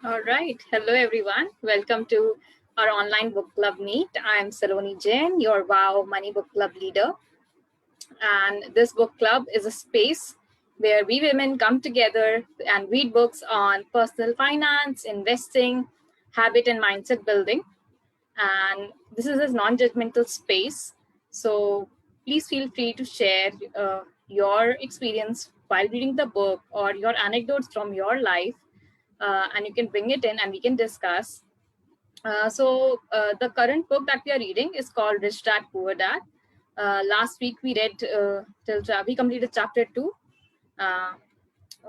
All right. Hello, everyone. Welcome to our online book club meet. I'm Saloni Jain, your Wow Money Book Club leader. And this book club is a space where we women come together and read books on personal finance, investing, habit, and mindset building. And this is a non judgmental space. So please feel free to share your experience while reading the book or your anecdotes from your life, and you can bring it in and we can discuss. The current book that we are reading is called Rich Dad Poor Dad. Last week we read we completed chapter 2, uh,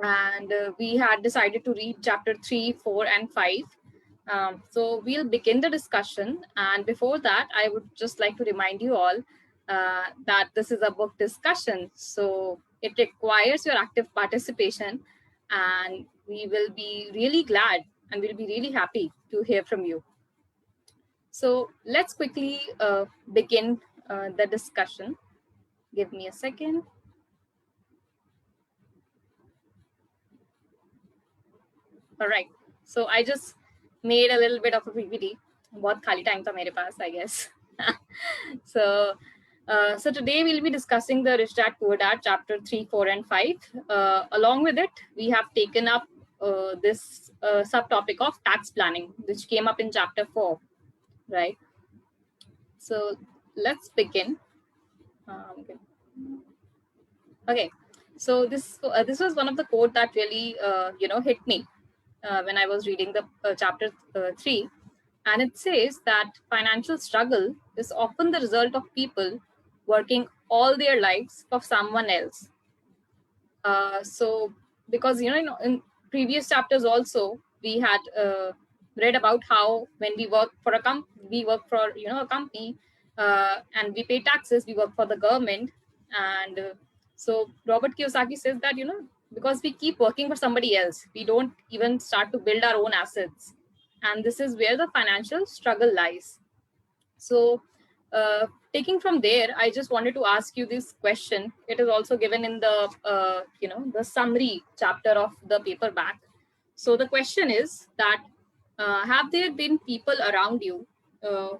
and we had decided to read chapter 3, 4, and 5. So we'll begin the discussion. And before that, I would just like to remind you all that this is a book discussion. So it requires your active participation, and we will be really glad and we'll be really happy to hear from you. So let's quickly begin the discussion. Give me a second. All right. So I just made a little bit of a PPT. बहुत खाली time था मेरे पास, I guess. so, so today we'll be discussing the Rich Dad Poor Dad chapter 3, 4, and 5. Along with it, we have taken up this subtopic of tax planning, which came up in chapter 4, right? So let's begin. Okay. Okay, so this was one of the quote that really hit me when I was reading the chapter 3, and it says that financial struggle is often the result of people working all their lives for someone else. So because in previous chapters also we had read about how when we work for we work for a company, and we pay taxes, we work for the government. And so Robert Kiyosaki says that because we keep working for somebody else, we don't even start to build our own assets, and this is where the financial struggle lies. So, taking from there, I just wanted to ask you this question. It is also given in the the summary chapter of the paperback. So the question is that have there been people around you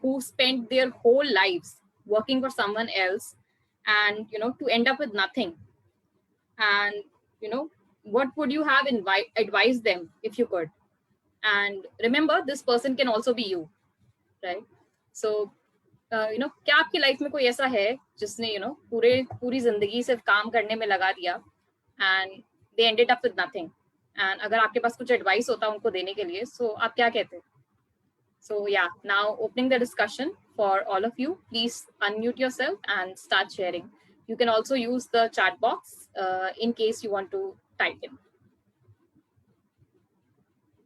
who spent their whole lives working for someone else, and to end up with nothing? And what would you have advised them if you could? And remember, this person can also be you, right? So क्या आपकी life में कोई ऐसा है जिसने पूरी जिंदगी सिर्फ काम करने में लगा दिया, and they ended up with nothing? And अगर आपके पास कुछ एडवाइस होता उनको देने के लिए, सो आप क्या कहते? So yeah, now opening the discussion for all of you. Please unmute yourself and start sharing. You can also use the chat box in case you want to type in.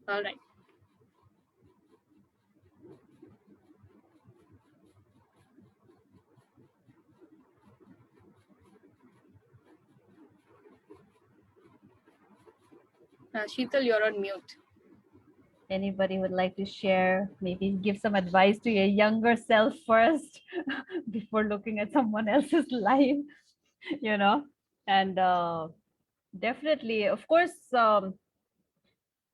All right. Sheetal, you're on mute. Anybody would like to share, maybe give some advice to your younger self first before looking at someone else's life, and definitely, of course,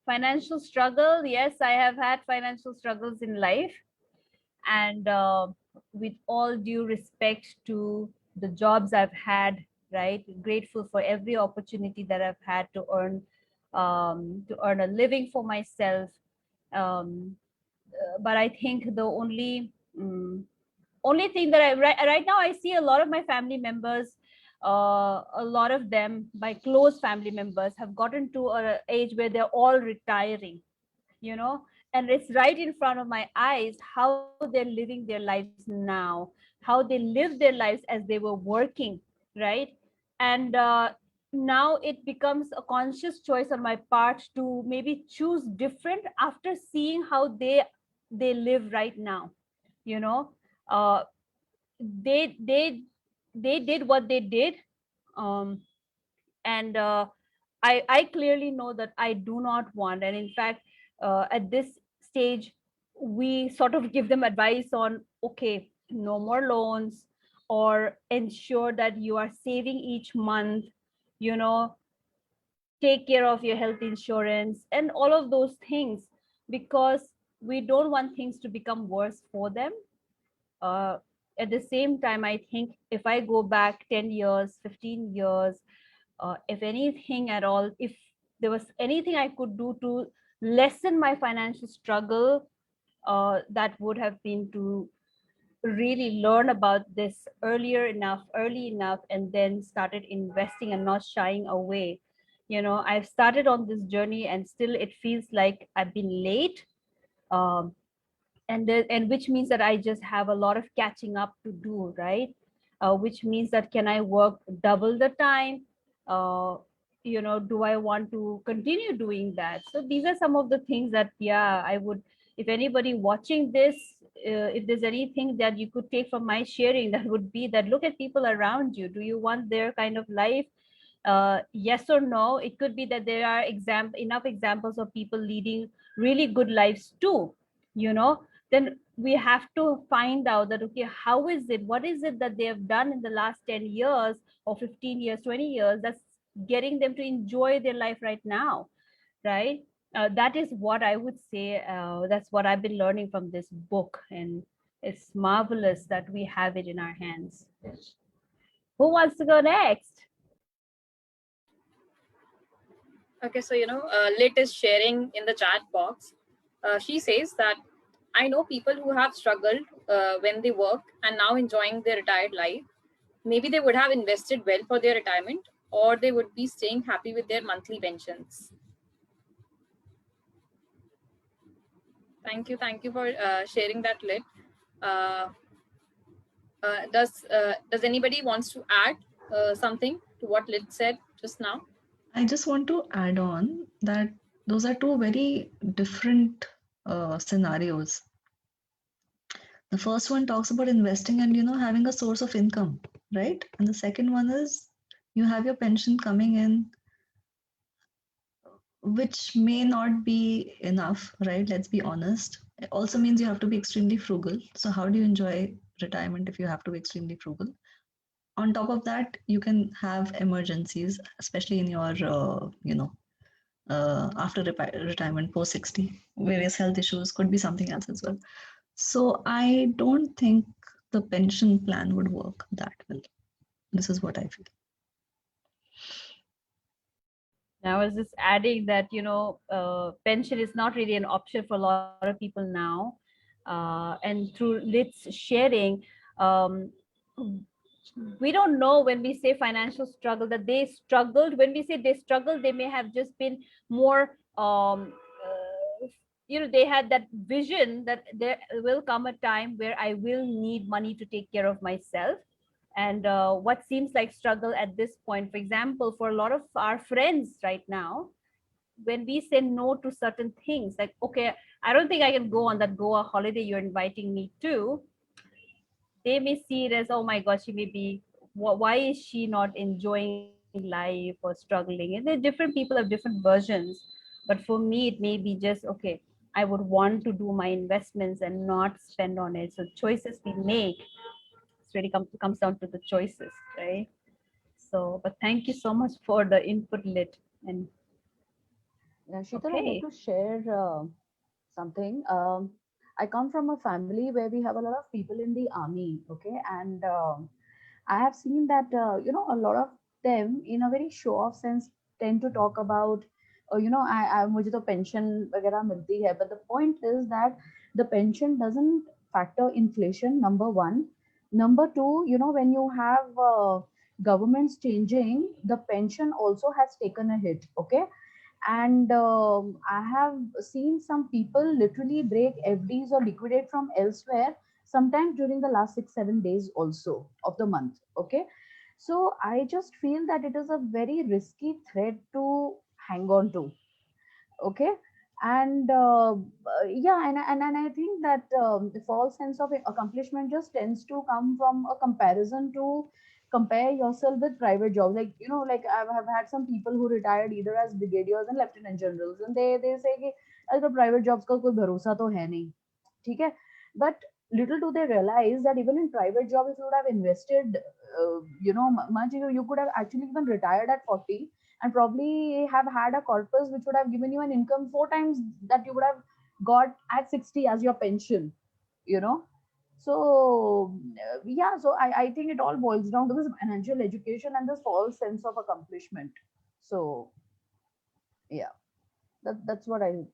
financial struggle. Yes, I have had financial struggles in life, and with all due respect to the jobs I've had, right, grateful for every opportunity that I've had to earn a living for myself. um, but I think the only thing that right now I see a lot of my family members, a lot of them, my close family members, have gotten to an age where they're all retiring, you know, and it's right in front of my eyes how they're living their lives now, how they lived their lives as they were working, right? And now it becomes a conscious choice on my part to maybe choose different after seeing how they live right now, you know. uh they they they did what they did, um and I clearly know that I do not want, and in fact, at this stage, we sort of give them advice on, okay, no more loans, or ensure that you are saving each month, you know, take care of your health insurance and all of those things. because we don't want things to become worse for them. uh, at the same time, I think if I go back 10 years, 15 years, if anything at all, if there was anything I could do to lessen my financial struggle, that would have been to really learn about this early enough, and then started investing and not shying away. I've started on this journey and still it feels like I've been late. um, and which means that I just have a lot of catching up to do, right? Which means that can I work double the time? uh, do I want to continue doing that? So these are some of the things that, yeah, I would, if anybody watching this, if there's anything that you could take from my sharing, that would be that look at people around you. Do you want their kind of life? Yes or no. It could be that there are enough examples of people leading really good lives too. Then we have to find out that, okay, how is it, what is it that they have done in the last 10 years or 15 years, 20 years, that's getting them to enjoy their life right now, right? That is what I would say. That's what I've been learning from this book, and it's marvelous that we have it in our hands. Who wants to go next? Okay, so Lit is sharing in the chat box. She says that I know people who have struggled when they work and now enjoying their retired life. Maybe they would have invested well for their retirement, or they would be staying happy with their monthly pensions. Thank you for sharing that, Lit. Uh, does anybody wants to add something to what Lit said just now? I just want to add on that those are two very different scenarios. The first one talks about investing and having a source of income, right? And the second one is you have your pension coming in, which may not be enough, right? Let's be honest. It also means you have to be extremely frugal. So how do you enjoy retirement if you have to be extremely frugal? On top of that, you can have emergencies, especially in your after retirement, post 60, various health issues, could be something else as well. So I don't think the pension plan would work that well. This is what I feel. Now, I was just adding that, pension is not really an option for a lot of people now. And through Lit's sharing, we don't know when we say financial struggle that they struggled. When we say they struggled, they may have just been more, they had that vision that there will come a time where I will need money to take care of myself. And what seems like struggle at this point, for example, for a lot of our friends right now, when we say no to certain things, like, okay, I don't think I can go on that Goa holiday you're inviting me to, they may see it as, oh my gosh, she may be, why is she not enjoying life or struggling? And different people have different versions. But for me, it may be just, okay, I would want to do my investments and not spend on it. So choices we make, it's really comes down to the choices, right? So, but thank you so much for the input, Lit. And Sheetal, I'd like okay, to share something. I come from a family where we have a lot of people in the army, okay, and I have seen that a lot of them, in a very show-off sense, tend to talk about, I मुझे तो pension वगैरह मिलती है, but the point is that the pension doesn't factor inflation. Number one, number two, when you have governments changing, the pension also has taken a hit, okay, and I have seen some people literally break FDs or liquidate from elsewhere sometimes during the last 6 7 days also of the month, okay. So I just feel that it is a very risky thread to hang on to, okay. And yeah, and I think that the false sense of accomplishment just tends to come from a comparison to compare yourself with private jobs, like like I have had some people who retired either as brigadiers and lieutenant generals, and they say कि अरे तो private jobs का कोई भरोसा तो है नहीं, ठीक है. But little do they realize that even in private job, if you would have invested much, you could have actually even retired at 40 and probably have had a corpus which would have given you an income 4 times that you would have got at 60 as your pension, you know. So yeah, so I think it all boils down to this financial education and this false sense of accomplishment. So yeah, that's what I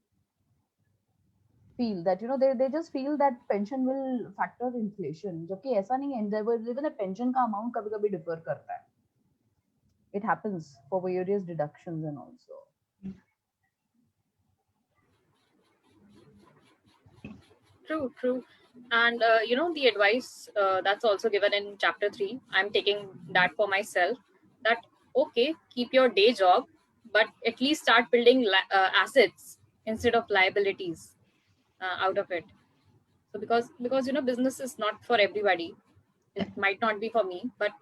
feel, that they just feel that pension will factor inflation, जबकि ऐसा नहीं है. There was even a pension का amount कभी कभी differ करता है. It happens for various deductions and also. True, true. And the advice that's also given in chapter 3, I'm taking that for myself, that okay, keep your day job, but at least start building assets instead of liabilities out of it. So because business is not for everybody. It might not be for me, but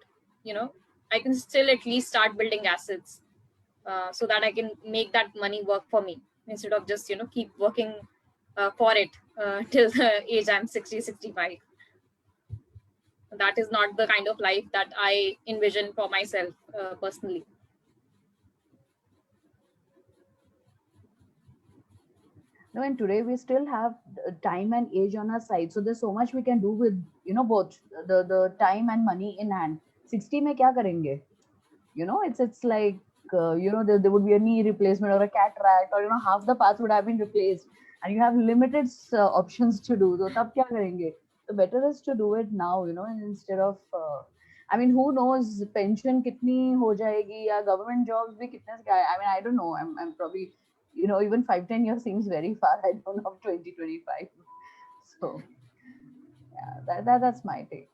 I can still at least start building assets so that I can make that money work for me instead of just keep working for it till the age I'm 60, 65. That is not the kind of life that I envision for myself personally. No, and today we still have time and age on our side, so there's so much we can do with both the time and money in hand. 60 में क्या करेंगे? It's like there would be a knee replacement or a cataract, or half the parts would have been replaced, and you have limited options to do. So तब क्या करेंगे? The better is to do it now, and instead of I mean, who knows pension कितनी हो जाएगी या government jobs भी कितने से I mean, I don't know. I'm probably even 5-10 years seems very far. I don't know, 2025. So yeah, that's my take.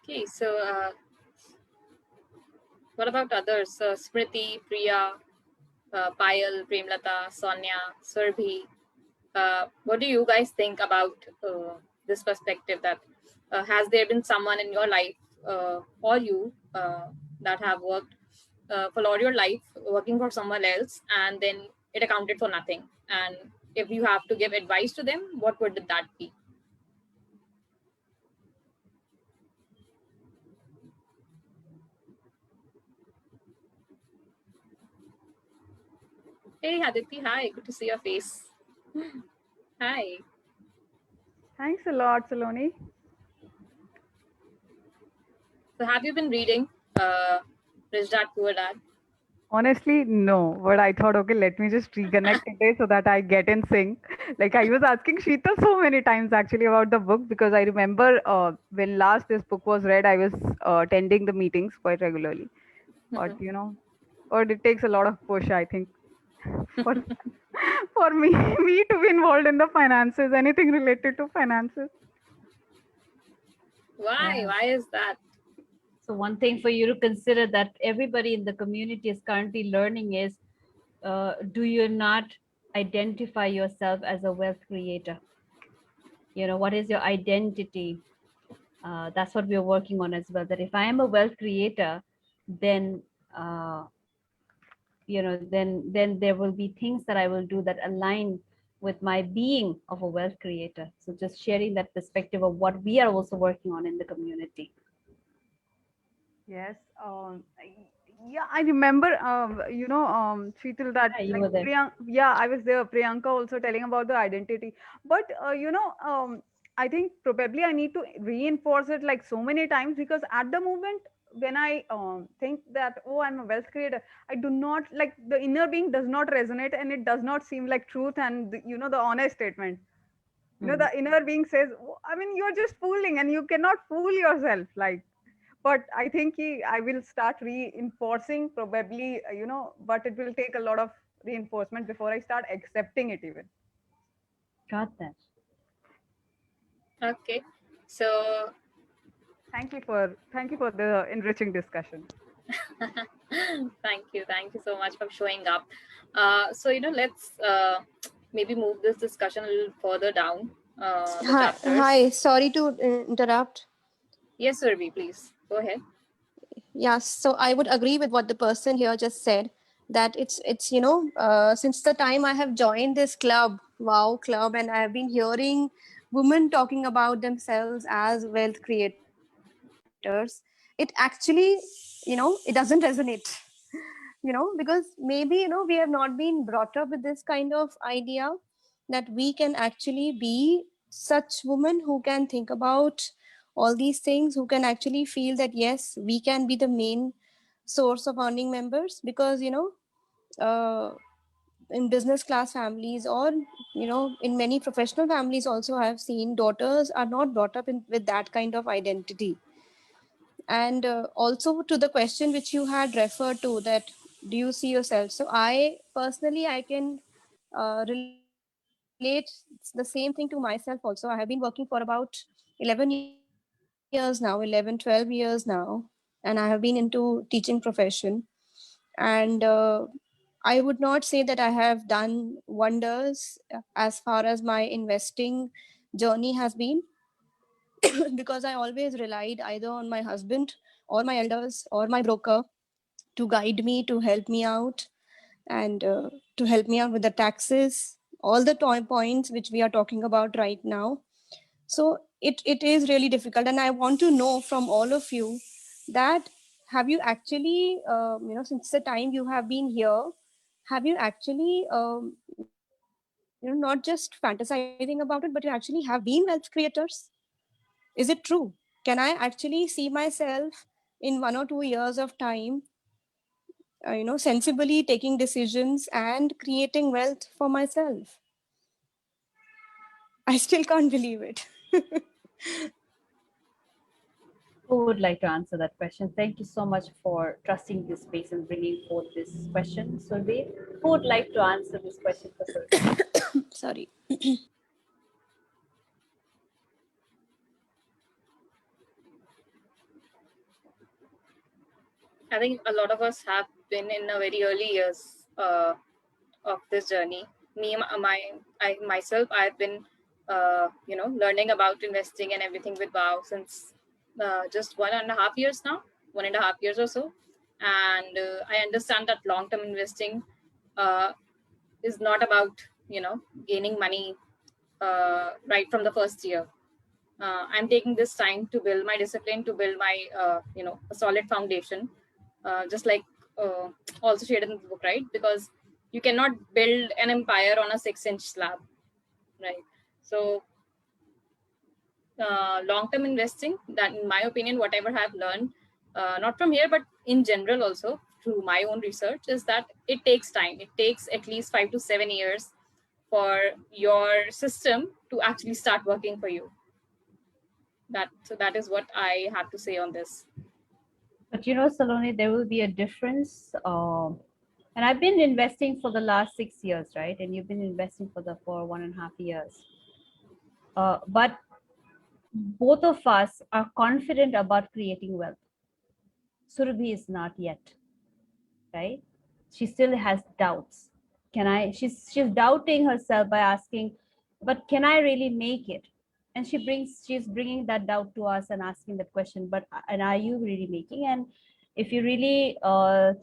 Okay, so what about others? Smriti, Priya, Payal, Premlata, Sonia, Surbhi. What do you guys think about this perspective, that has there been someone in your life or you that have worked for all your life working for someone else, and then it accounted for nothing, and if you have to give advice to them, what would that be? Hey Aditi, hi, good to see your face. Hi. Thanks a lot, Saloni. So have you been reading Rich Dad Poor Dad? Honestly, no. But I thought, okay, let me just reconnect today so that I get in sync. Like I was asking Sheetal so many times actually about the book, because I remember when last this book was read, I was attending the meetings quite regularly. But or it takes a lot of push, I think, for for me to be involved in the finances, anything related to finances. Why? Yeah. Why is that? So one thing for you to consider that everybody in the community is currently learning is, do you not identify yourself as a wealth creator? What is your identity? That's what we're working on as well. That if I am a wealth creator, then then there will be things that I will do that align with my being of a wealth creator. So just sharing that perspective of what we are also working on in the community. Yes. Yeah, I remember, Sheetal, that Yeah, you were there. I was there. Priyanka also telling about the identity. But, I think probably I need to reinforce it like so many times, because at the moment when I think that, oh, I'm a wealth creator, I do not, like, the inner being does not resonate, and it does not seem like truth and, the honest statement. The inner being says, oh, I mean, you're just fooling and you cannot fool yourself. Like, but I think I will start reinforcing probably, but it will take a lot of reinforcement before I start accepting it even. Got that. Okay, so Thank you for the enriching discussion. thank you so much for showing up. So let's maybe move this discussion a little further down the chapters. Hi, sorry to interrupt. Yes, Surbi, please go ahead. Yes, so I would agree with what the person here just said, that it's since the time I have joined this club, Wow Club, and I have been hearing women talking about themselves as wealth creators, it actually, it doesn't resonate. because maybe, we have not been brought up with this kind of idea that we can actually be such women who can think about all these things, who can actually feel that, yes, we can be the main source of earning members. Because, uh, in business class families, or in many professional families also, I have seen daughters are not brought up with that kind of identity. And also, to the question which you had referred to, that do you see yourself, so I personally, I can relate the same thing to myself also. I have been working for about 11 years now, 11, 12 years now, and I have been into teaching profession. And I would not say that I have done wonders as far as my investing journey has been, because I always relied either on my husband or my elders or my broker to guide me, to help me out, and to help me out with the taxes, all the points which we are talking about right now. So it is really difficult. And I want to know from all of you that, have you actually, since the time you have been here, have you actually, not just fantasizing about it, but you actually have been wealth creators? Is it true? Can I actually see myself in 1 or 2 years of time, sensibly taking decisions and creating wealth for myself? I still can't believe it. Who would like to answer that question? Thank you so much for trusting this space and bringing forth this question, Survi. Who would like to answer this question for Survi? Sorry. I think a lot of us have been in a very early years of this journey. I myself, I've been, learning about investing and everything with Wow since just 1.5 years now, 1.5 years or so. And I understand that long-term investing uh, is not about, gaining money right from the first year. I'm taking this time to build my discipline, to build my, a solid foundation, just like also shared in the book, right? Because you cannot build an empire on a 6-inch slab, right? So long-term investing, that in my opinion, whatever I've learned, not from here, but in general also through my own research, is that it takes time. It takes at least 5 to 7 years for your system to actually start working for you. That is what I have to say on this. But Saloni, there will be a difference. And I've been investing for the last 6 years, right? And you've been investing for 1.5 years. But both of us are confident about creating wealth. Surabhi is not yet, right? She still has doubts. She's doubting herself by asking, but can I really make it? And she's bringing that doubt to us and asking that question, but and are you really making? And if you really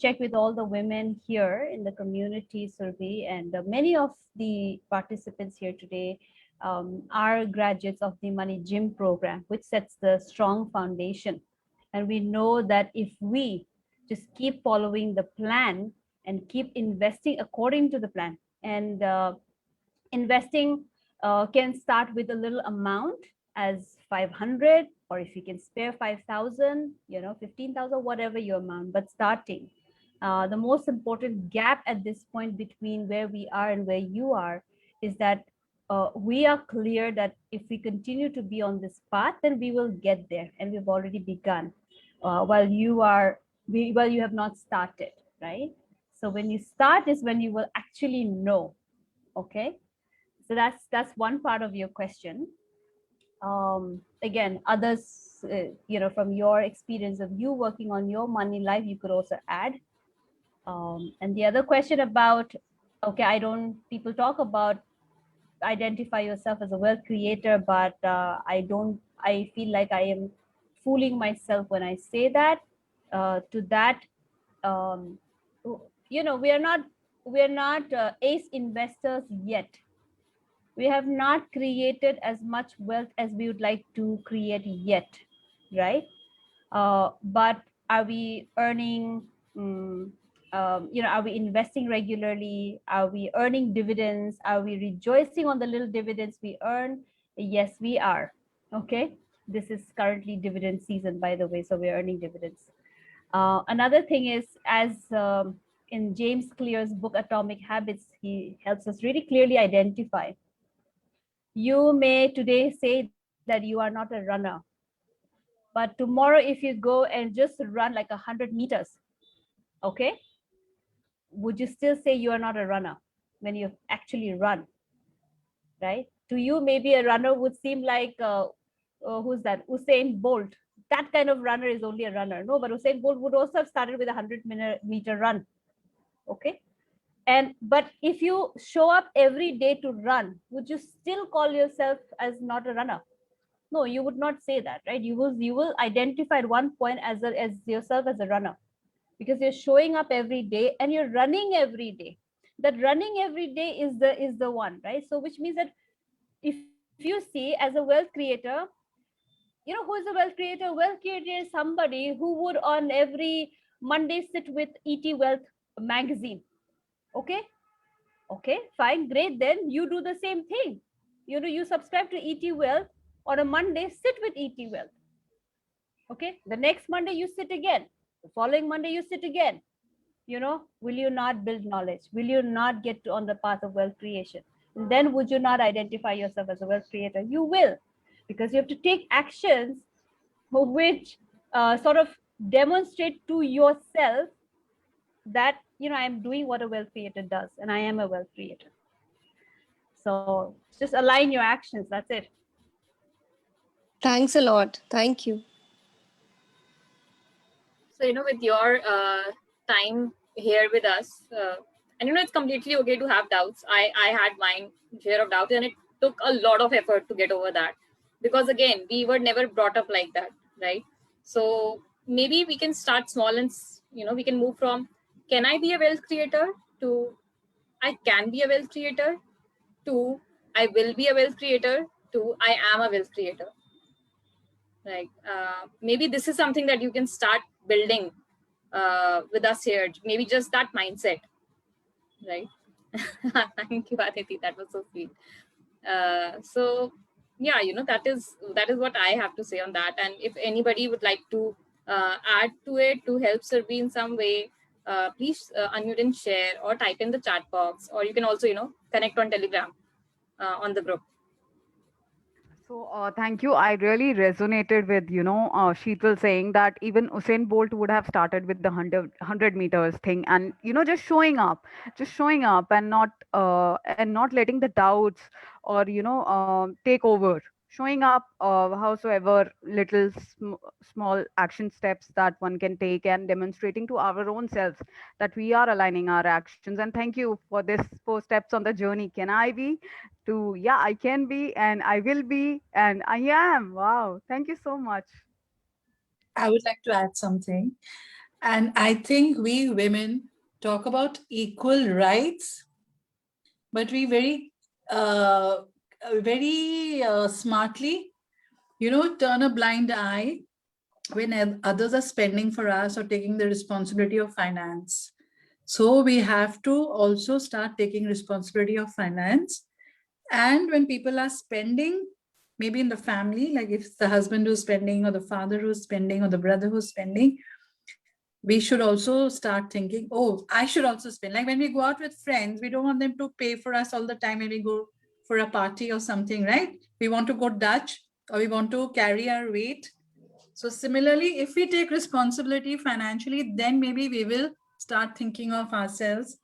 check with all the women here in the community, Surabhi, and many of the participants here today are graduates of the Money Gym program, which sets the strong foundation. And we know that if we just keep following the plan and keep investing according to the plan, and investing can start with a little amount as 500, or if you can spare 5,000, 15,000, whatever your amount, but starting. The most important gap at this point between where we are and where you are is that we are clear that if we continue to be on this path, then we will get there, and we've already begun, while you have not started, right? So when you start is when you will actually know. Okay, so that's one part of your question. Again, others, from your experience of you working on your money life, you could also add. And the other question about, okay, people talk about identify yourself as a wealth creator, but I feel like I am fooling myself when I say that. To that, we are not ace investors yet. We have not created as much wealth as we would like to create yet, right? But are we earning are we investing regularly? Are we earning dividends? Are we rejoicing on the little dividends we earn? Yes, we are. Okay. This is currently dividend season, by the way, so we're earning dividends. Another thing is, as in James Clear's book Atomic Habits, he helps us really clearly identify. You may today say that you are not a runner, but tomorrow if you go and just run like 100 meters, okay, would you still say you are not a runner when you actually run, right? To you, maybe a runner would seem like, who's that? Usain Bolt. That kind of runner is only a runner. No, but Usain Bolt would also have started with a 100-meter run. Okay. But if you show up every day to run, would you still call yourself as not a runner? No, you would not say that, right? You will identify at one point as yourself as a runner, because you're showing up every day and you're running every day. That running every day is the one, right? So which means that if you see, as a wealth creator, who is a wealth creator? Wealth creator is somebody who would on every Monday sit with ET Wealth magazine. Okay, fine, great. Then you do the same thing. You subscribe to ET Wealth on a Monday, sit with ET Wealth. Okay, the next Monday you sit again. The following Monday you sit again. Will you not build knowledge? Will you not get on the path of wealth creation? And then would you not identify yourself as a wealth creator? You will, because you have to take actions which sort of demonstrate to yourself that I am doing what a wealth creator does, and I am a wealth creator. So just align your actions. That's it. Thanks a lot. Thank you. So, with your time here with us, and it's completely okay to have doubts. I had mine share of doubts, and it took a lot of effort to get over that, because again, we were never brought up like that, right? So maybe we can start small, and we can move from can I be a wealth creator to I can be a wealth creator to I will be a wealth creator to I am a wealth creator. Like maybe this is something that you can start building with us here. Maybe just that mindset, right? Thank you, Aditi. That was so sweet. So yeah, that is what I have to say on that. And if anybody would like to add to it to help Surabhi in some way, please unmute and share, or type in the chat box, or you can also connect on Telegram on the group. So thank you. I really resonated with, Sheetal saying that even Usain Bolt would have started with the 100 meters thing, and, just showing up and not letting the doubts or, take over. Showing up, howsoever little small action steps that one can take, and demonstrating to our own selves that we are aligning our actions. And thank you for this 4 steps on the journey. Can I be? To yeah, I can be, and I will be, and I am. Wow, thank you so much. I would like to add something. And I think we women talk about equal rights, but we very smartly, turn a blind eye when others are spending for us or taking the responsibility of finance. So we have to also start taking responsibility of finance. And when people are spending, maybe in the family, like if it's the husband who's spending, or the father who's spending, or the brother who's spending, we should also start thinking, oh, I should also spend. Like when we go out with friends, we don't want them to pay for us all the time when we go for a party or something, right? We want to go Dutch, or we want to carry our weight. So similarly, if we take responsibility financially, then maybe we will start thinking of ourselves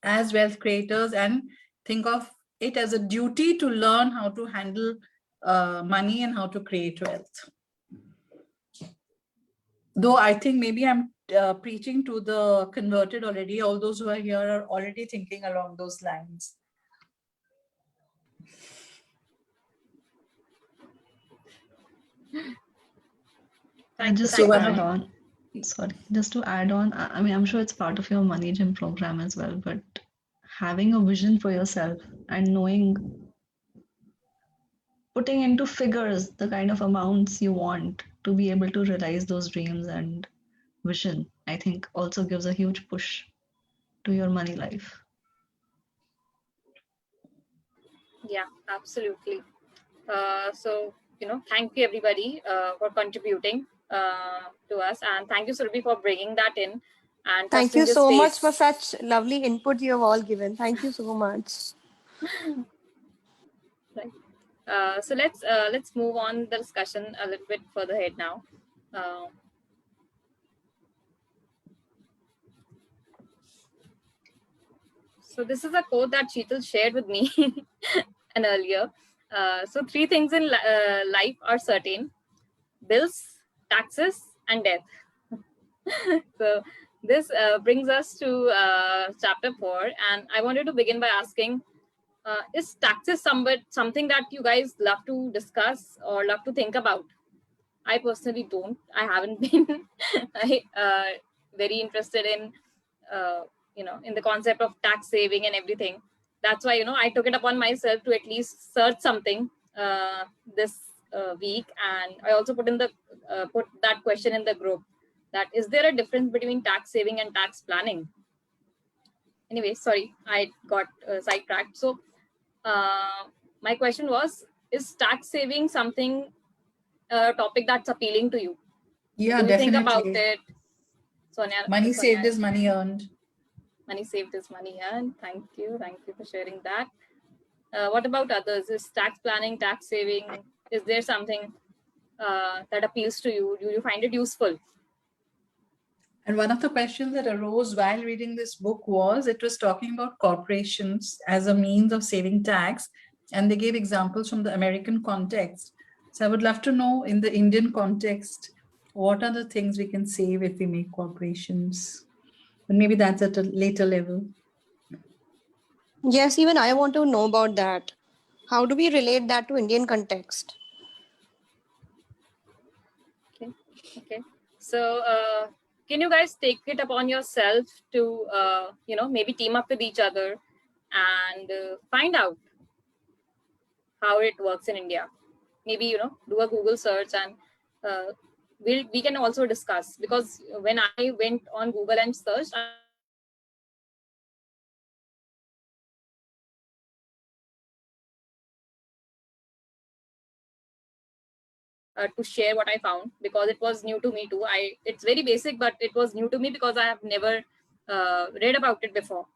as wealth creators and think of it as a duty to learn how to handle money and how to create wealth. Though I think maybe I'm preaching to the converted already. All those who are here are already thinking along those lines. Just to add on, just to add on, I mean, I'm sure it's part of your Money Gym program as well, but having a vision for yourself and knowing, putting into figures the kind of amounts you want to be able to realize those dreams and vision, I think also gives a huge push to your money life. Yeah, absolutely. So, thank you everybody for contributing to us. And thank you, Surabhi, for bringing that in and Thank trusting you this so much for space. such lovely input you have all given. Thank you so much. Right. So let's move on the discussion a little bit further ahead now. Uh, so this is a quote that Sheetal shared with me and earlier. So three things in life are certain: bills, taxes, and death. So this brings us to chapter 4, and I wanted to begin by asking, is taxes something that you guys love to discuss or love to think about? I personally don't. I haven't been very interested in in the concept of tax saving and everything. That's why I took it upon myself to at least search something this week, and I also put that question in the group, that is there a difference between tax saving and tax planning? Anyway, sorry, I got sidetracked. So my question was, is tax saving something, a topic that's appealing to you? Yeah, Do you think about definitely. it? Sonia, Money saved Sonia, is money earned. money saved is money earned. Thank you for sharing that. What about others? Is tax planning, tax saving, is there something that appeals to you? Do you find it useful? And one of the questions that arose while reading this book was, it was talking about corporations as a means of saving tax, and they gave examples from the American context. So I would love to know, in the Indian context, what are the things we can save if we make corporations? But maybe that's at a later level. Yes, even I want to know about that. How do we relate that to Indian context? Okay. So can you guys take it upon yourself to maybe team up with each other and find out how it works in India? Maybe do a Google search, and we can also discuss, because when I went on Google and searched, I was able to find a lot of information to share what I found, because it was new to me too. It's very basic, but it was new to me because I have never read about it before.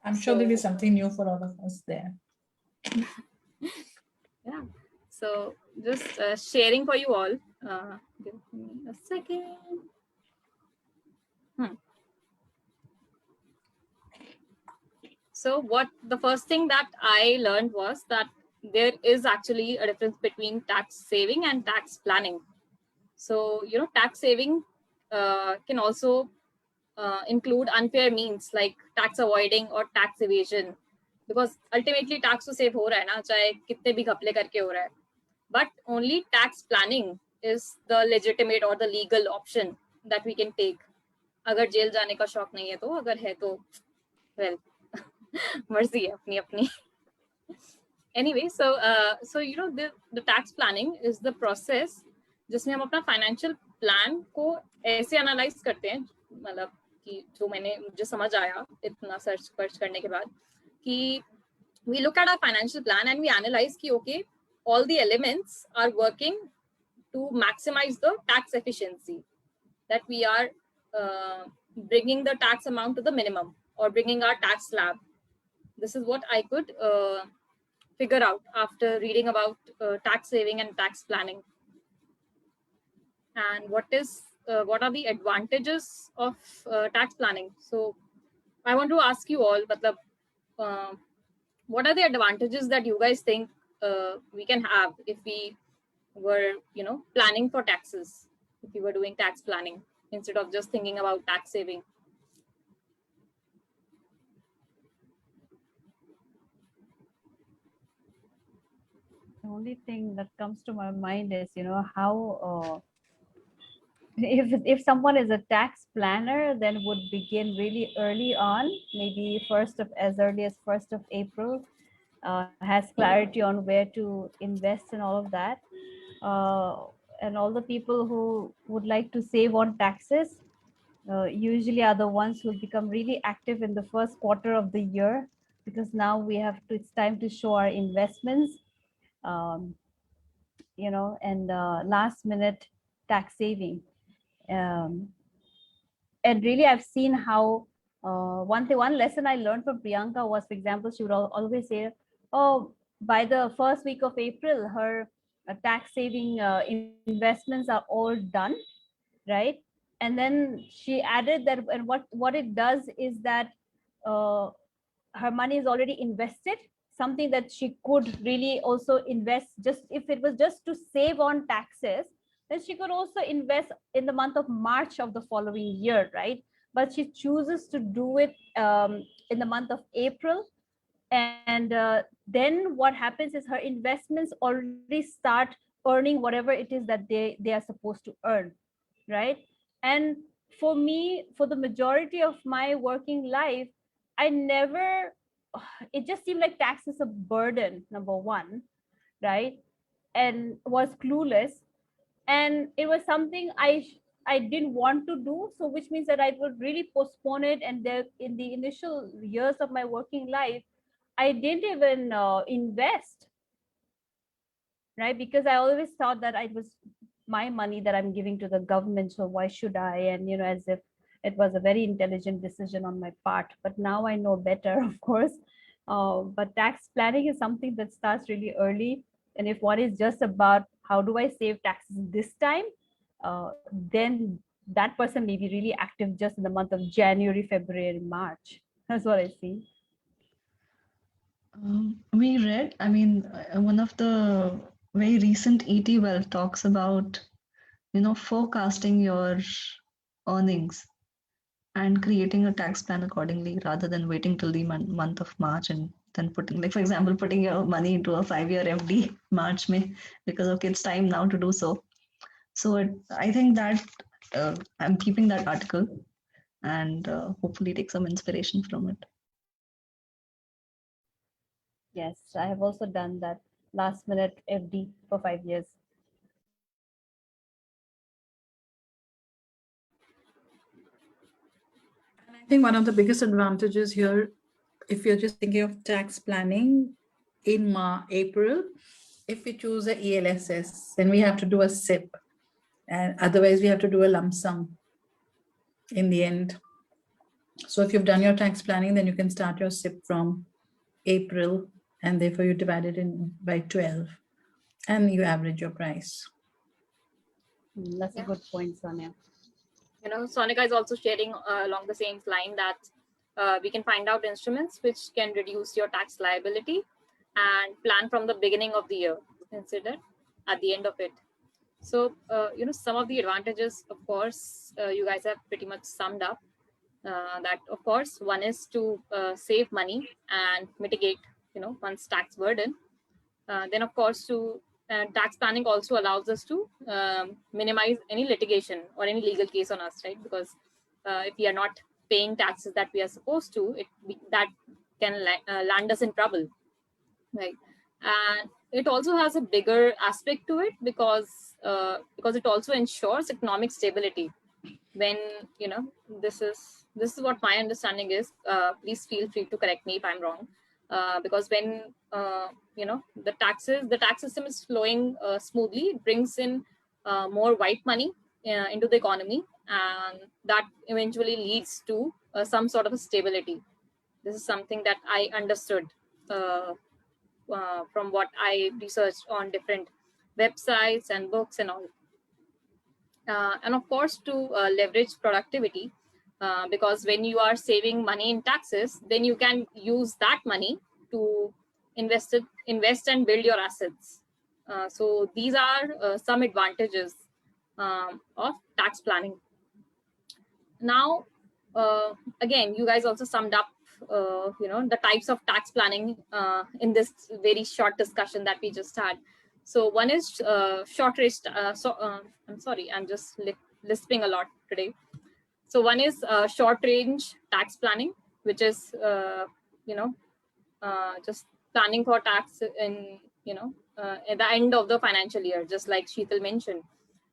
I'm sure there'll be something new for all of us there. Yeah. So just sharing for you all. Give me a second. So the first thing that I learned was that there is actually a difference between tax saving and tax planning. So, tax saving can also include unfair means like tax avoiding or tax evasion, because ultimately tax to save हो रहा है ना, चाहे कितने भी घपले करके हो रहा है. But only tax planning is the legitimate or the legal option that we can take. अगर जेल जाने का शौक नहीं है तो, अगर है तो well, मर्जी है अपनी अपनी. Anyway, so the tax planning is the process जिसमें हम अपना फाइनेंशियल प्लान को ऐसे एनालाइज करते हैं, मतलब कि जो मुझे समझ आया इतना सर्च करने के बाद, कि we look at our financial plan and we analyze कि okay, all the elements are working to maximize the tax efficiency, that we are bringing the tax amount to the minimum or bringing our tax slab. This is what I could figure out after reading about tax saving and tax planning. And what are the advantages of tax planning? So I want to ask you all, what are the advantages that you guys think we can have if we were planning for taxes, if we were doing tax planning instead of just thinking about tax saving? The only thing that comes to my mind is, how if someone is a tax planner, then would begin really early on, maybe as early as 1st of April, has clarity on where to invest and all of that. And all the people who would like to save on taxes, usually are the ones who become really active in the first quarter of the year, because now we have to, it's time to show our investments, um, and last minute tax saving. Um, and really, I've seen how one lesson I learned from Priyanka was, for example, she would always say, "Oh, by the first week of April, her tax saving investments are all done, right?" And then she added that, and what it does is that uh, her money is already invested, something that she could really also invest, just if it was just to save on taxes, then she could also invest in the month of March of the following year, right? But she chooses to do it in the month of April. And then what happens is her investments already start earning whatever it is that they are supposed to earn, right? And for me, for the majority of my working life, I never, it just seemed like tax is a burden, number one, right? And was clueless. And it was something I didn't want to do, so which means that I would really postpone it. And there, in the initial years of my working life, I didn't even invest, right? Because I always thought that it was my money that I'm giving to the government, so why should I? And as if it was a very intelligent decision on my part. But now I know better, of course. But tax planning is something that starts really early. And if one is just about how do I save taxes this time, then that person may be really active just in the month of January, February, March. That's what I see. We read, one of the very recent ET Wealth talks about, forecasting your earnings and creating a tax plan accordingly rather than waiting till the month of March and then putting, like, for example, putting your money into a 5-year FD March, May, because, okay, it's time now to do so. So I think that I'm keeping that article and hopefully take some inspiration from it. Yes, I have also done that last minute FD for 5 years. I think one of the biggest advantages here, if you're just thinking of tax planning in April, if we choose a ELSS, then we have to do a SIP, and otherwise we have to do a lump sum in the end. So if you've done your tax planning, then you can start your SIP from April, and therefore you divide it in by 12 and you average your price. That's a good point, Sonia. Sonika is also sharing along the same line that we can find out instruments which can reduce your tax liability and plan from the beginning of the year instead of at the end of it. So, some of the advantages, of course, you guys have pretty much summed up. That, of course, one is to save money and mitigate, one's tax burden. Then, of course, tax planning also allows us to minimize any litigation or any legal case on us, right? Because if we are not paying taxes that we are supposed to, that can land us in trouble, right? And it also has a bigger aspect to it because it also ensures economic stability. When this is what my understanding is. Please feel free to correct me if I'm wrong. Because when the tax system is flowing smoothly, it brings in more white money into the economy, and that eventually leads to some sort of a stability. This is something that I understood from what I researched on different websites and books and all. And of course, to leverage productivity, because when you are saving money in taxes, then you can use that money to invest and build your assets. So these are some advantages of tax planning. Now, again, you guys also summed up, the types of tax planning in this very short discussion that we just had. So one is short range. I'm sorry, I'm just lisping a lot today. So one is short range tax planning, which is just planning for tax in at the end of the financial year, just like Sheetal mentioned.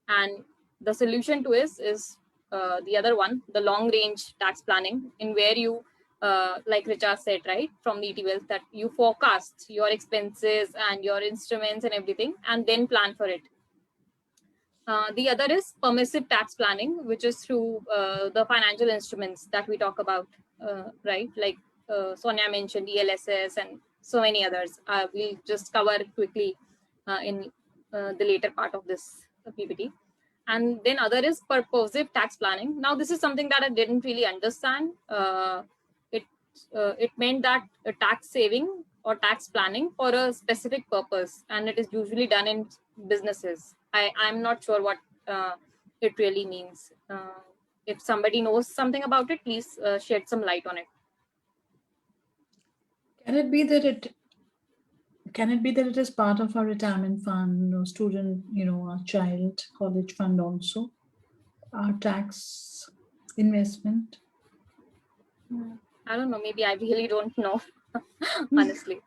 And the solution to it is the other one, the long range tax planning, in where you, like Richa said, right, from the ET Wealth, that you forecast your expenses and your instruments and everything, and then plan for it. The other is permissive tax planning, which is through the financial instruments that we talk about, right? Like Sonia mentioned, ELSS and so many others. We'll just cover quickly in the later part of this PPT. And then other is purposive tax planning. Now, this is something that I didn't really understand. It meant that a tax saving or tax planning for a specific purpose, and it is usually done in businesses. I'm not sure what it really means. If somebody knows something about it, please shed some light on it. Can it be that it is part of our retirement fund or student, our child college fund also, our tax investment? I don't know. Maybe I really don't know, honestly.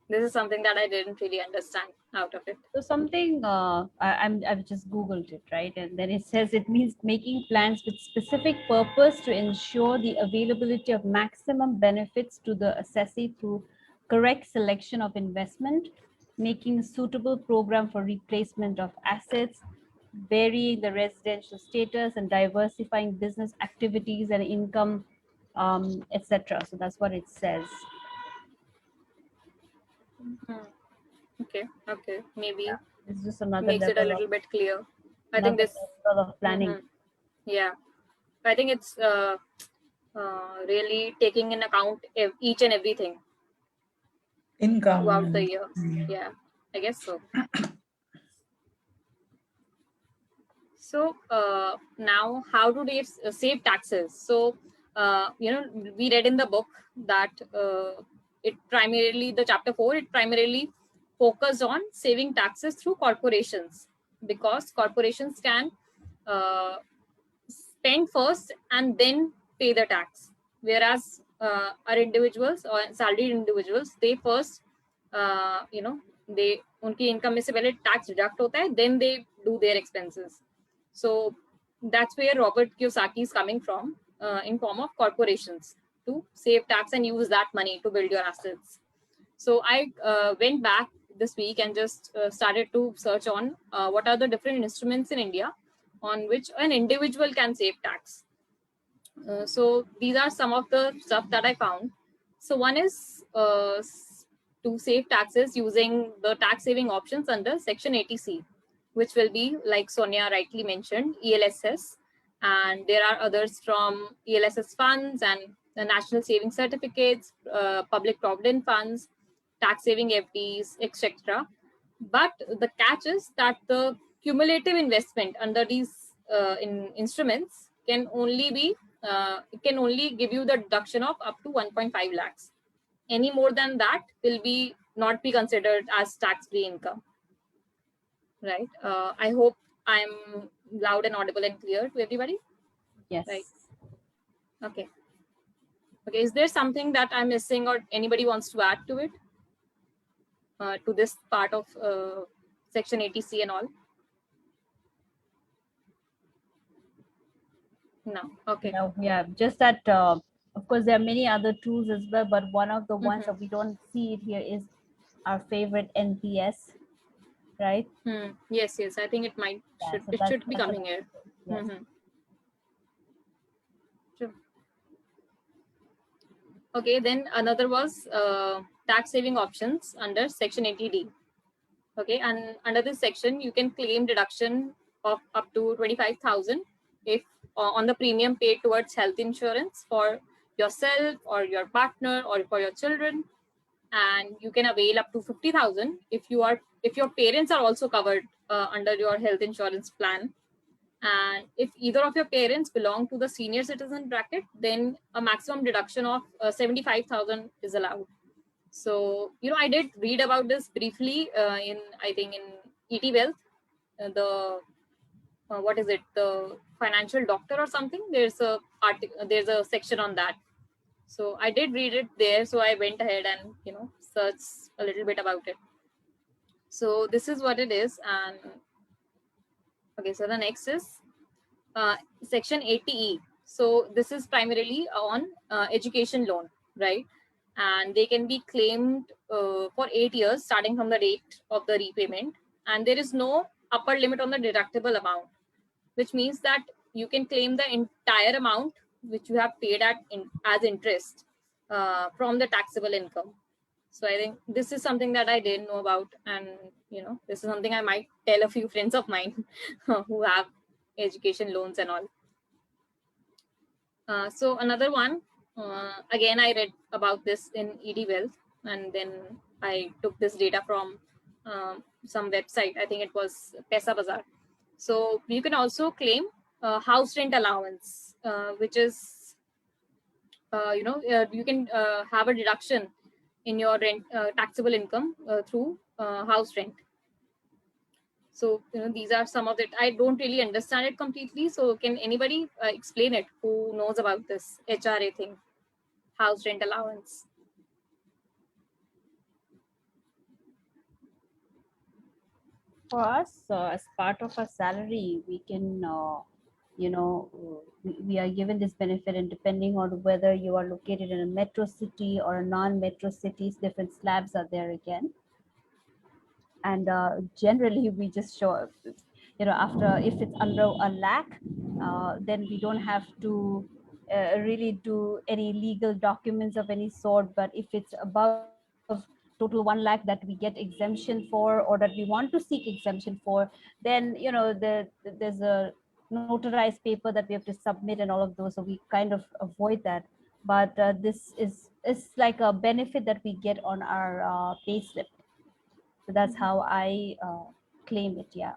This is something that I didn't really understand out of it. So something I've just Googled it, right? And then it says it means making plans with specific purpose to ensure the availability of maximum benefits to the assessee through correct selection of investment, making suitable program for replacement of assets, varying the residential status, and diversifying business activities and income, etc. So that's what it says. Okay, maybe It's just another makes it a level little bit clear. I another think this level of planning. Yeah, I think it's really taking in account each and everything Income. throughout the year. Yeah, I guess so. So now, how do they save taxes? So we read in the book that it primarily, the chapter 4, it primarily focused on saving taxes through corporations, because corporations can spend first and then pay the tax, whereas our individuals or salaried individuals, they first they उनकी income में से पहले tax deduct होता है, then they do their expenses. So that's where Robert Kiyosaki is coming from, in form of corporations, to save tax and use that money to build your assets. So I went back this week and just started to search on what are the different instruments in India on which an individual can save tax. So these are some of the stuff that I found. So one is to save taxes using the tax saving options under Section 80C, which will be, like Sonia rightly mentioned, ELSS. And there are others from ELSS funds and the national saving certificates, public provident funds, tax saving FDs, etc. But the catch is that the cumulative investment under these instruments can only be it can only give you the deduction of up to 1.5 lakhs. Any more than that will not be considered as tax-free income. Right. I hope I'm loud and audible and clear to everybody. Yes. Right. Okay. Okay. Is there something that I'm missing or anybody wants to add to it? To this part of Section 80C and all? No. Okay. No, yeah, just that, of course, there are many other tools as well, but one of the ones that we don't see it here is our favorite NPS, right? Yes, I think it might, Yeah, it should be coming here. Yes. Sure. Okay, then another was tax saving options under Section 80D. Okay, and under this section, you can claim deduction of up to 25,000 if on the premium paid towards health insurance for yourself or your partner or for your children, and you can avail up to 50,000 if your parents are also covered under your health insurance plan. And if either of your parents belong to the senior citizen bracket, then a maximum deduction of 75,000 is allowed. So, I did read about this briefly in ET Wealth, what is it, the financial doctor or something. There's a section on that. So I did read it there. So I went ahead and, searched a little bit about it. So this is what it is. And okay, so the next is Section 80E. So this is primarily on education loan, right? And they can be claimed for 8 years starting from the date of the repayment. And there is no upper limit on the deductible amount, which means that you can claim the entire amount which you have paid as interest from the taxable income. So I think this is something that I didn't know about, and this is something I might tell a few friends of mine who have education loans and all. So another one, again, I read about this in ED Wealth, and then I took this data from some website. I think it was Pesa Bazaar. So you can also claim house rent allowance, which is, you can have a deduction in your rent taxable income through house rent. So these are some of it. I don't really understand it completely. So can anybody explain it who knows about this HRA thing, house rent allowance? For us, as part of our salary, we can, we are given this benefit, and depending on whether you are located in a metro city or a non-metro cities, different slabs are there again. And generally, we just show, after, if it's under a lakh, then we don't have to really do any legal documents of any sort. But if it's above total 1 lakh that we get exemption for, or that we want to seek exemption for, then there's a notarized paper that we have to submit and all of those. So we kind of avoid that. But this is like a benefit that we get on our pay slip. So that's how I claim it. Yeah.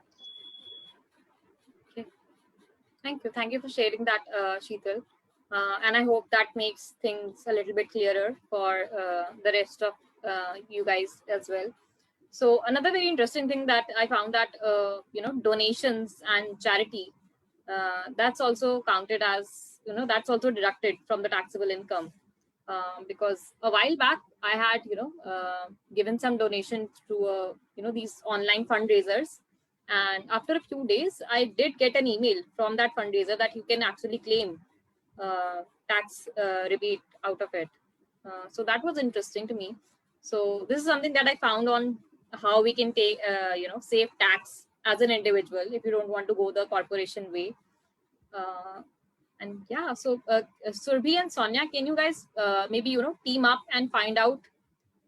Okay. Thank you for sharing that, Sheetal. And I hope that makes things a little bit clearer for the rest of you guys as well. So another very interesting thing that I found, that donations and charity, that's also counted as, that's also deducted from the taxable income. Because a while back I had given some donations to these online fundraisers, and after a few days I did get an email from that fundraiser that you can actually claim tax rebate out of it. So that was interesting to me. So this is something that I found on how we can take save tax as an individual if you don't want to go the corporation way. And yeah, so Surbhi and Sonia, can you guys maybe team up and find out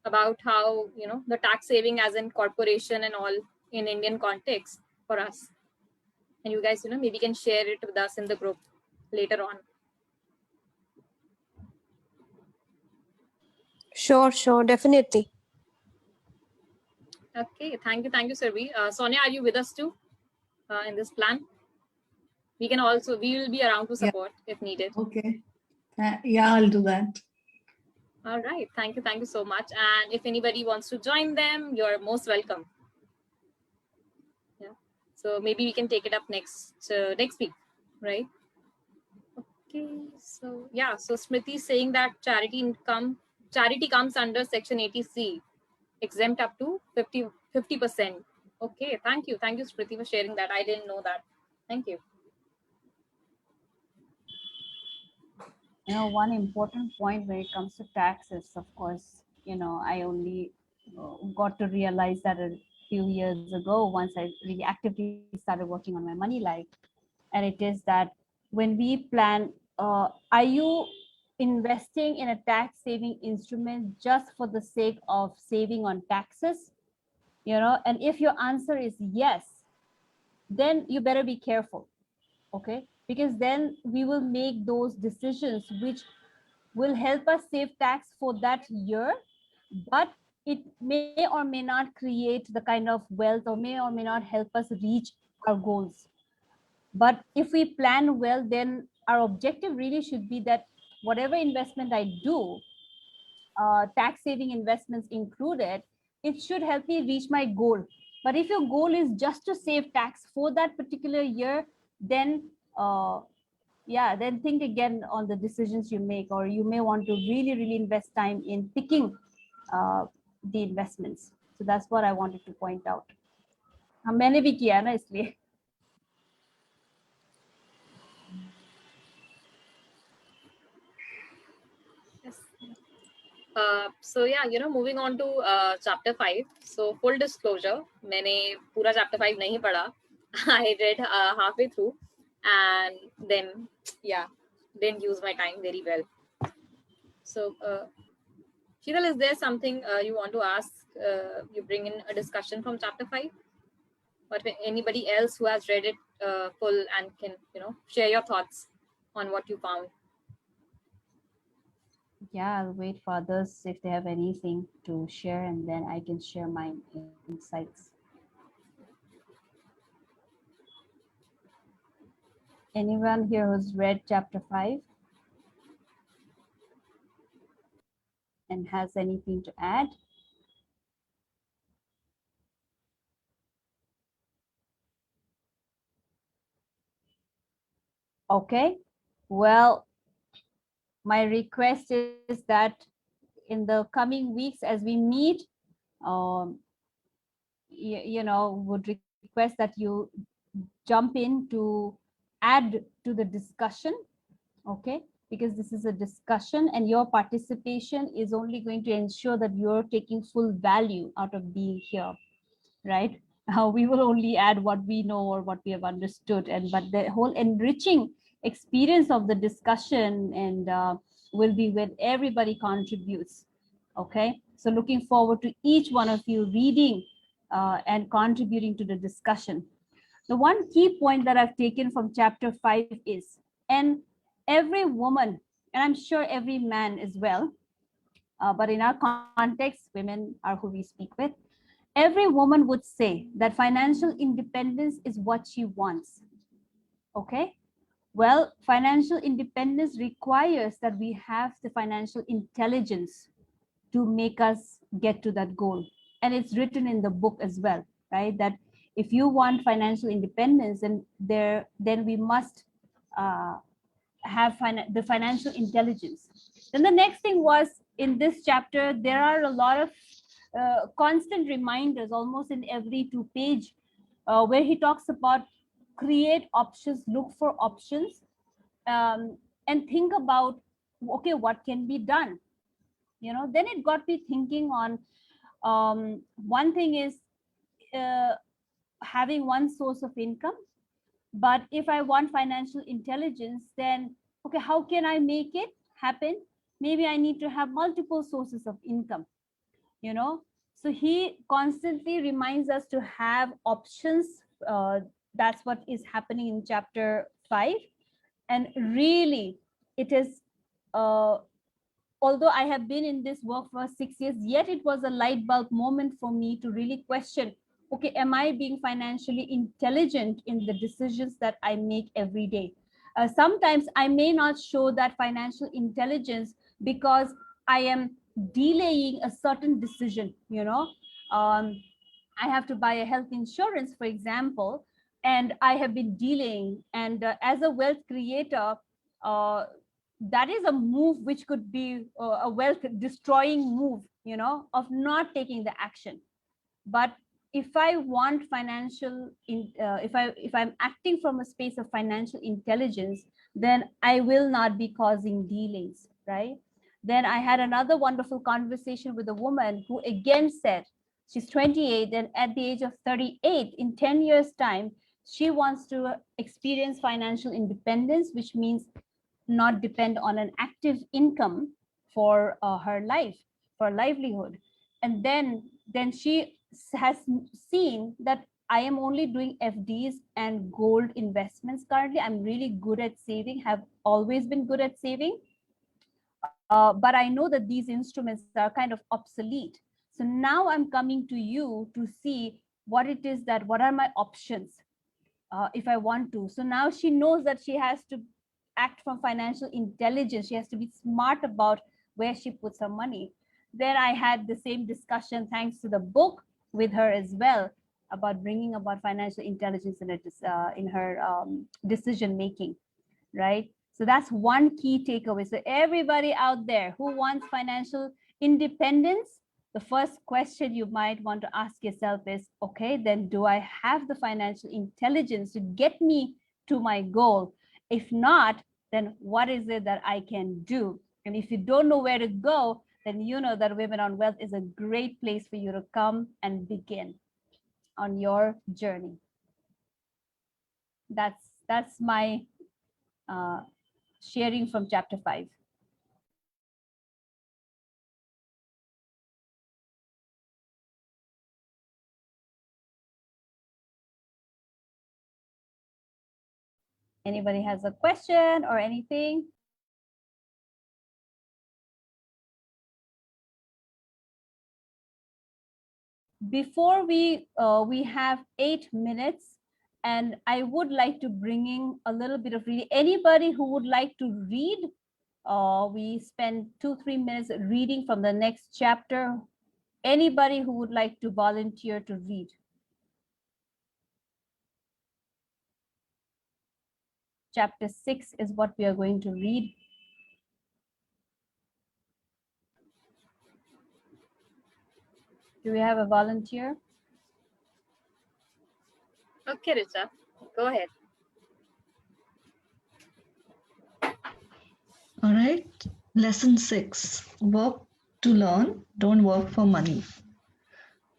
about how the tax saving as in corporation and all in Indian context for us, and you guys maybe can share it with us in the group later on. Sure, definitely. Okay, thank you, Surbhi. Sonia, are you with us too in this plan? We will be around to support if needed. Okay. Yeah, I'll do that. All right. Thank you so much. And if anybody wants to join them, you're most welcome. Yeah. So maybe we can take it up next week, right? Okay. So yeah. So Smriti is saying that charity comes under Section 80C, exempt up to 50%. Okay. Thank you, Smriti, for sharing that. I didn't know that. Thank you. One important point when it comes to taxes, of course, I only got to realize that a few years ago, once I really actively started working on my money life. And it is that when we plan, are you investing in a tax saving instrument just for the sake of saving on taxes? And if your answer is yes, then you better be careful. Okay, because then we will make those decisions which will help us save tax for that year, but it may or may not create the kind of wealth, or may not help us reach our goals. But if we plan well, then our objective really should be that whatever investment I do, tax saving investments included, it should help me reach my goal. But if your goal is just to save tax for that particular year, then then think again on the decisions you make, or you may want to really invest time in picking the investments. So that's what I wanted to point out. मैंने भी किया ना इसलिए. So yeah, moving on to chapter 5. So full disclosure, मैंने पूरा chapter 5 नहीं पढ़ा. I read halfway through, and then yeah, didn't use my time very well. So Sheetal, is there something you want to ask? You bring in a discussion from chapter 5, or anybody else who has read it full and can share your thoughts on what you found. Yeah, I'll wait for others if they have anything to share, and then I can share my insights. Anyone here who's read chapter 5 and has anything to add? Okay, well, my request is that in the coming weeks as we meet, would request that you jump in to add to the discussion, okay? Because this is a discussion and your participation is only going to ensure that you're taking full value out of being here, right? We will only add what we know or what we have understood, but the whole enriching experience of the discussion and will be when everybody contributes. Okay, so looking forward to each one of you reading and contributing to the discussion. The one key point that I've taken from chapter 5 is, and every woman, and I'm sure every man as well, but in our context, women are who we speak with, every woman would say that financial independence is what she wants. Okay, well, financial independence requires that we have the financial intelligence to make us get to that goal. And it's written in the book as well, right? That if you want financial independence, then we must have the financial intelligence. Then the next thing was, in this chapter, there are a lot of constant reminders almost in every 2 page where he talks about create options, look for options, and think about, okay, what can be done? Then it got me thinking on one thing is having one source of income. But if I want financial intelligence, then, okay, how can I make it happen? Maybe I need to have multiple sources of income, So he constantly reminds us to have options. That's what is happening in chapter 5. And really, it is, although I have been in this work for 6 years, yet it was a light bulb moment for me to really question, okay, am I being financially intelligent in the decisions that I make every day? Sometimes I may not show that financial intelligence because I am delaying a certain decision. I have to buy a health insurance, for example, and I have been delaying. And as a wealth creator, that is a move which could be a wealth destroying move, of not taking the action. But if I want if I'm acting from a space of financial intelligence, then I will not be causing delays, right? Then I had another wonderful conversation with a woman who again said she's 28, and at the age of 38, in 10 years time, she wants to experience financial independence, which means not depend on an active income for her life, for livelihood. And then she has seen that I am only doing FDs and gold investments currently. I'm really good at saving, have always been good at saving. But I know that these instruments are kind of obsolete. So now I'm coming to you to see what are my options if I want to. So now she knows that she has to act from financial intelligence. She has to be smart about where she puts her money. Then I had the same discussion, thanks to the book, with her as well, about bringing about financial intelligence in her decision making, right? So that's one key takeaway. So everybody out there who wants financial independence, the first question you might want to ask yourself is, okay, then do I have the financial intelligence to get me to my goal? If not, then what is it that I can do? And if you don't know where to go, then you know that Women on Wealth is a great place for you to come and begin on your journey. That's my sharing from chapter 5. Anybody has a question or anything? Before we have 8 minutes, and I would like to bring in a little bit of reading. Anybody who would like to read, we spend 2-3 minutes reading from the next chapter. Anybody who would like to volunteer to read? Chapter 6 is what we are going to read. Do we have a volunteer? Okay, Richa, go ahead. All right. Lesson 6. Work to learn, don't work for money.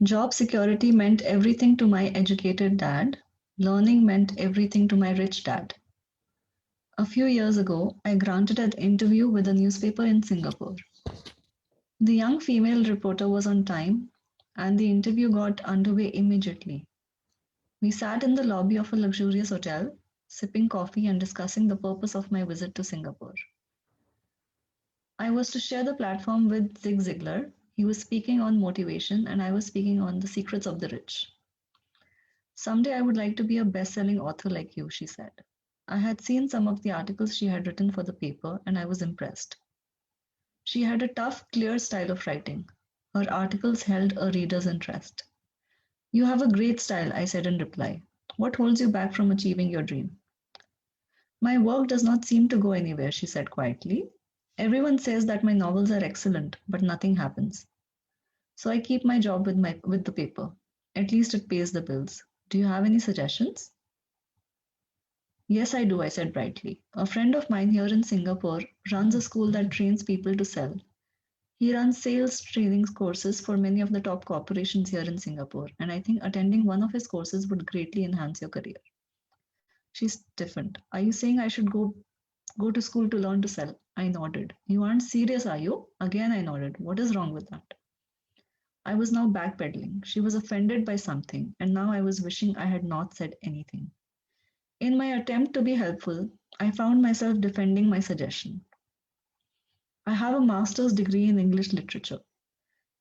Job security meant everything to my educated dad. Learning meant everything to my rich dad. A few years ago, I granted an interview with a newspaper in Singapore. The young female reporter was on time, and the interview got underway immediately. We sat in the lobby of a luxurious hotel, sipping coffee and discussing the purpose of my visit to Singapore. I was to share the platform with Zig Ziglar. He was speaking on motivation, and I was speaking on the secrets of the rich. Someday I would like to be a best-selling author like you, she said. I had seen some of the articles she had written for the paper, and I was impressed. She had a tough, clear style of writing. Her articles held a reader's interest. You have a great style, I said in reply. What holds you back from achieving your dream? My work does not seem to go anywhere, she said quietly. Everyone says that my novels are excellent, but nothing happens. So I keep my job with the paper. At least it pays the bills. Do you have any suggestions? Yes, I do, I said brightly. A friend of mine here in Singapore runs a school that trains people to sell. He runs sales training courses for many of the top corporations here in Singapore, and I think attending one of his courses would greatly enhance your career. She stiffened. Are you saying I should go to school to learn to sell? I nodded. You aren't serious, are you? Again, I nodded. What is wrong with that? I was now backpedaling. She was offended by something, and now I was wishing I had not said anything. In my attempt to be helpful, I found myself defending my suggestion. I have a master's degree in English literature.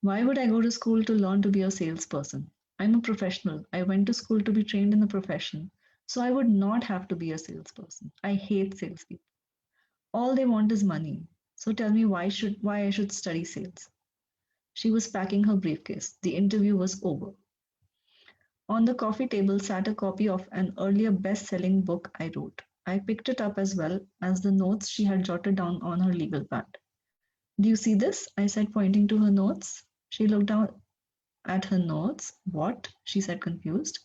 Why would I go to school to learn to be a salesperson? I'm a professional. I went to school to be trained in the profession, so I would not have to be a salesperson. I hate salespeople. All they want is money. So tell me why I should study sales. She was packing her briefcase. The interview was over. On the coffee table sat a copy of an earlier best-selling book I wrote. I picked it up as well as the notes she had jotted down on her legal pad. Do you see this? I said, pointing to her notes. She looked down at her notes. What? She said, confused.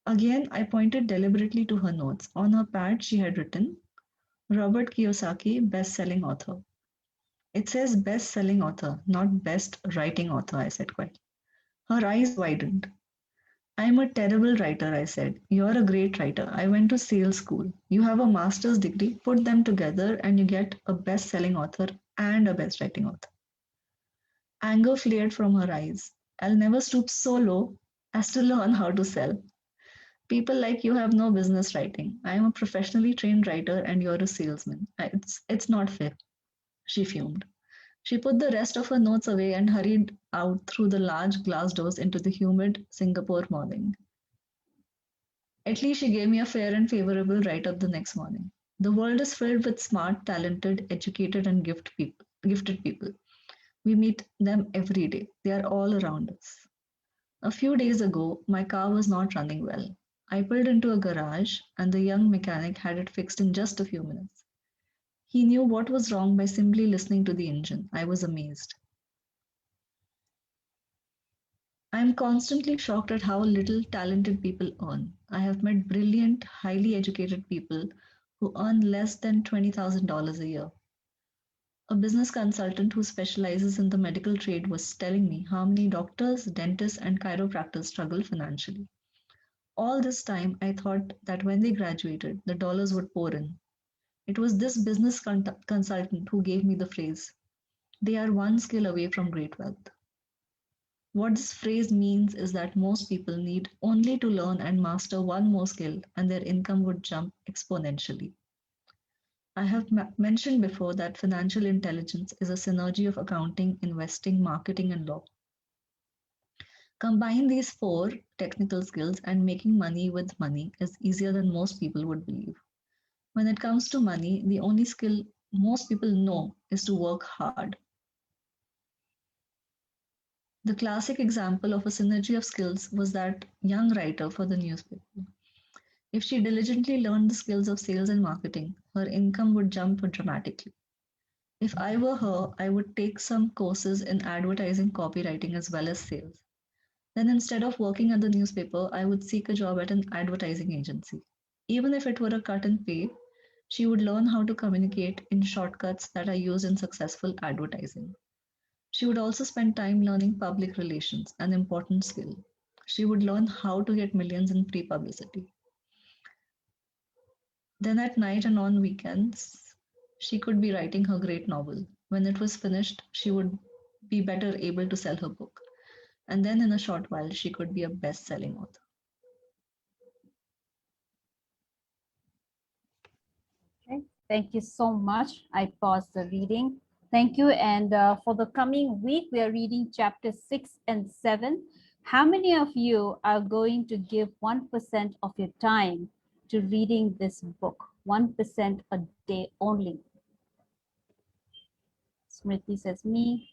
Again, I pointed deliberately to her notes. On her pad, she had written, Robert Kiyosaki, best-selling author. It says best-selling author, not best writing author, I said quietly. Her eyes widened. I'm a terrible writer, I said. You're a great writer. I went to sales school. You have a master's degree. Put them together and you get a best-selling author and a best writing author. Anger flared from her eyes. I'll never stoop so low as to learn how to sell. People like you have no business writing. I am a professionally trained writer and you're a salesman. It's not fair. She fumed. She put the rest of her notes away and hurried out through the large glass doors into the humid Singapore morning. At least she gave me a fair and favorable write-up the next morning. The world is filled with smart, talented, educated, and gifted people. We meet them every day. They are all around us. A few days ago, my car was not running well. I pulled into a garage, and the young mechanic had it fixed in just a few minutes. He knew what was wrong by simply listening to the engine. I was amazed. I am constantly shocked at how little talented people earn. I have met brilliant, highly educated people who earn less than $20,000 a year. A business consultant who specializes in the medical trade was telling me how many doctors, dentists, and chiropractors struggle financially. All this time, I thought that when they graduated, the dollars would pour in. It was this business consultant who gave me the phrase, they are one skill away from great wealth. What this phrase means is that most people need only to learn and master one more skill, and their income would jump exponentially. I have mentioned before that financial intelligence is a synergy of accounting, investing, marketing, and law. Combine these four technical skills, and making money with money is easier than most people would believe. When it comes to money, the only skill most people know is to work hard. The classic example of a synergy of skills was that young writer for the newspaper. If she diligently learned the skills of sales and marketing, her income would jump dramatically. If I were her, I would take some courses in advertising, copywriting, as well as sales. Then instead of working at the newspaper, I would seek a job at an advertising agency. Even if it were a cut in pay, she would learn how to communicate in shortcuts that are used in successful advertising. She would also spend time learning public relations, an important skill. She would learn how to get millions in free publicity. Then at night and on weekends, she could be writing her great novel. When it was finished, she would be better able to sell her book. And then in a short while, she could be a best selling author. Okay, thank you so much. I paused the reading. Thank you. And for the coming week, we are reading chapter 6 and 7. How many of you are going to give 1% of your time to reading this book? 1% a day only. Smriti says me.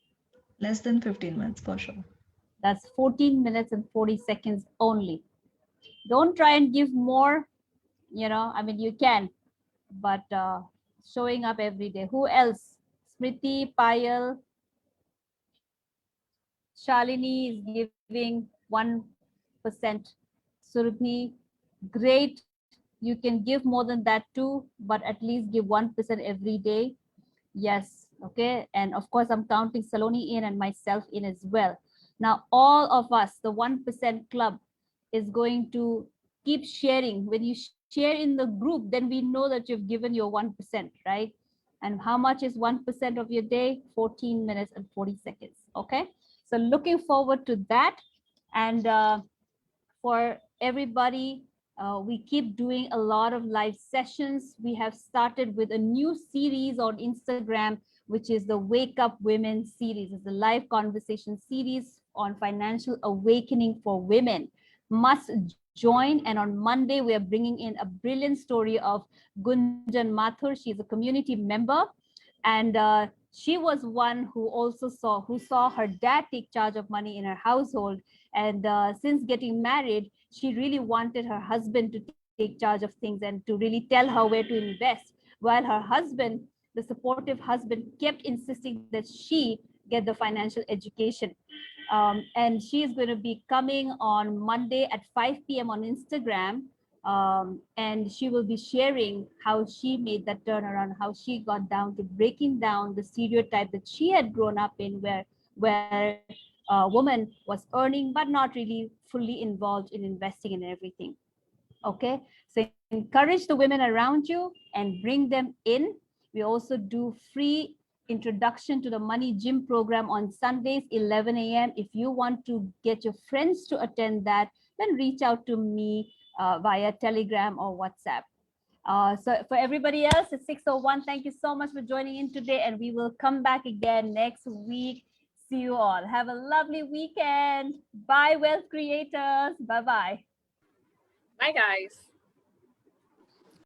Less than 15 minutes for sure. That's 14 minutes and 40 seconds only. Don't try and give more. I mean, you can, but showing up every day. Who else? Smriti, Payal, Shalini is giving 1%. Surabhi, great. You can give more than that too, but at least give 1% every day. Yes, okay. And of course, I'm counting Saloni in and myself in as well. Now, all of us, the 1% club, is going to keep sharing. When you share in the group, then we know that you've given your 1%, right? And how much is 1% of your day? 14 minutes and 40 seconds, okay? So looking forward to that. And for everybody, we keep doing a lot of live sessions. We have started with a new series on Instagram, which is the Wake Up Women series. It's a live conversation series on financial awakening for women. Must join. And on Monday, we are bringing in a brilliant story of Gunjan Mathur. She's a community member. And she was one who also saw her dad take charge of money in her household. And since getting married, she really wanted her husband to take charge of things and to really tell her where to invest. While her husband, the supportive husband, kept insisting that she get the financial education. And she is going to be coming on Monday at 5 p.m. on Instagram. And she will be sharing how she made that turnaround, how she got down to breaking down the stereotype that she had grown up in, where a woman was earning but not really fully involved in investing in everything. Okay, so encourage the women around you and bring them in. We also do free introduction to the Money Gym program on Sundays, 11 a.m. If you want to get your friends to attend that, then reach out to me via Telegram or WhatsApp. So for everybody else, it's 6:01. Thank you so much for joining in today, and we will come back again next week. See you all. Have a lovely weekend. Bye, wealth creators. Bye-bye. Bye, guys.